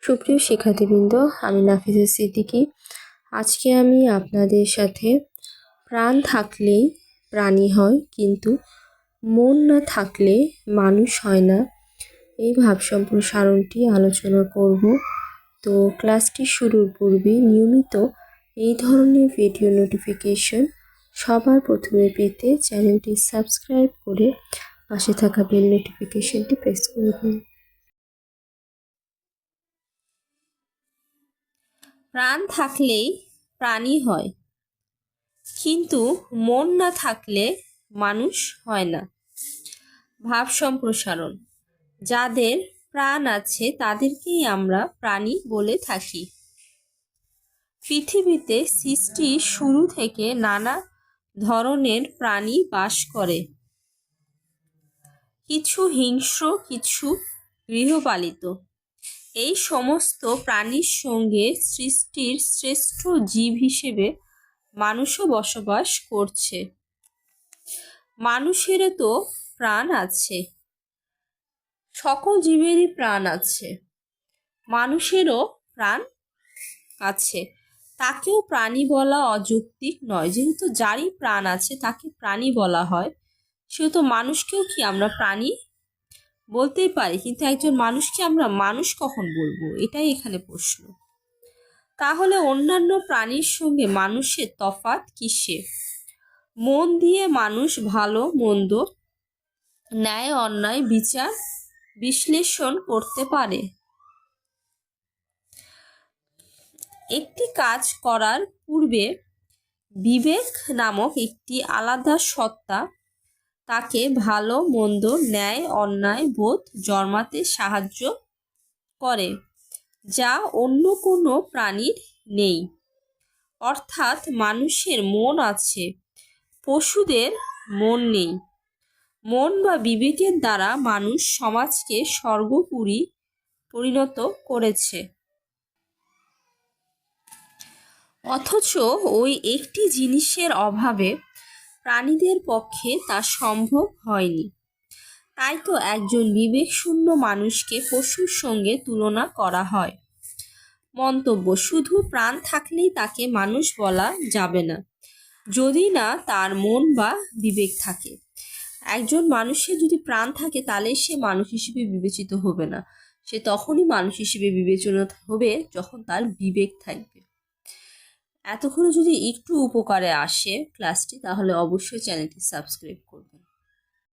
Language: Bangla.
সুপ্রিয় শিক্ষার্থীবৃন্দ, আমি নাফিসা সিদ্দিকী। আজকে আমি আপনাদের সাথে প্রাণ থাকলেই প্রাণী হয়, কিন্তু মন না থাকলে মানুষ হয় না, এই ভাব সম্প্রসারণটি আলোচনা করব। তো ক্লাসটি শুরুর পূর্বে নিয়মিত এই ধরনের ভিডিও নোটিফিকেশন সবার প্রথমে পেতে চ্যানেলটি সাবস্ক্রাইব করে পাশে থাকা বেল নোটিফিকেশনটি প্রেস করে দিন। প্রাণ থাকলেই প্রাণী হয়, কিন্তু মন না থাকলে মানুষ হয় না। ভাব সম্প্রসারণ। যাদের প্রাণ আছে তাদেরকেই আমরা প্রাণী বলে থাকি। পৃথিবীতে সৃষ্টির শুরু থেকে নানা ধরনের প্রাণী বাস করে। কিছু হিংস্র, কিছু গৃহপালিত। এই সমস্ত প্রাণীর সঙ্গে সৃষ্টির শ্রেষ্ঠ জীব হিসেবে মানুষও বসবাস করছে। মানুষেরও তো প্রাণ আছে, সকল জীবেরই প্রাণ আছে, মানুষেরও প্রাণ আছে, তাকেও প্রাণী বলা অযৌক্তিক নয়। যেহেতু যারই প্রাণ আছে তাকে প্রাণী বলা হয়, সেহেতু মানুষকেও কি আমরা প্রাণী বলতেই পারি, কিন্তু একজন মানুষকে আমরা মানুষ কখন বলবো, এটাই এখানে প্রশ্ন। তাহলে অন্যান্য প্রাণীর সঙ্গে মানুষের তফাৎ কিসে? মন দিয়ে মানুষ ভালো মন্দ, ন্যায় অন্যায় বিচার বিশ্লেষণ করতে পারে। একটি কাজ করার পূর্বে বিবেক নামক একটি আলাদা সত্তা তাকে ভালো মন্দ, ন্যায় অন্যায় বোধ জন্মাতে সাহায্য করে, যা অন্য কোনো প্রাণীর নেই। অর্থাৎ মানুষের মন আছে, পশুদের মন নেই। মন বা বিবেকের দ্বারা মানুষ সমাজকে স্বর্গপুরী পরিণত করেছে, অথচ ওই একটি জিনিসের অভাবে প্রাণীদের পক্ষে তা সম্ভব হয়নি। তাই তো একজন বিবেকশূন্য মানুষকে পশুর সঙ্গে তুলনা করা হয়। মন্তব্য: শুধু প্রাণ থাকলেই তাকে মানুষ বলা যাবে না, যদি না তার মন বা বিবেক থাকে। একজন মানুষের যদি প্রাণ থাকে তাহলে সে মানুষ হিসেবে বিবেচিত হবে না, সে তখনই মানুষ হিসেবে বিবেচনা হবে যখন তার বিবেক থাকবে। এতক্ষণে যদি একটু উপকারে আসে ক্লাসটি, তাহলে অবশ্যই চ্যানেলটি সাবস্ক্রাইব করবেন।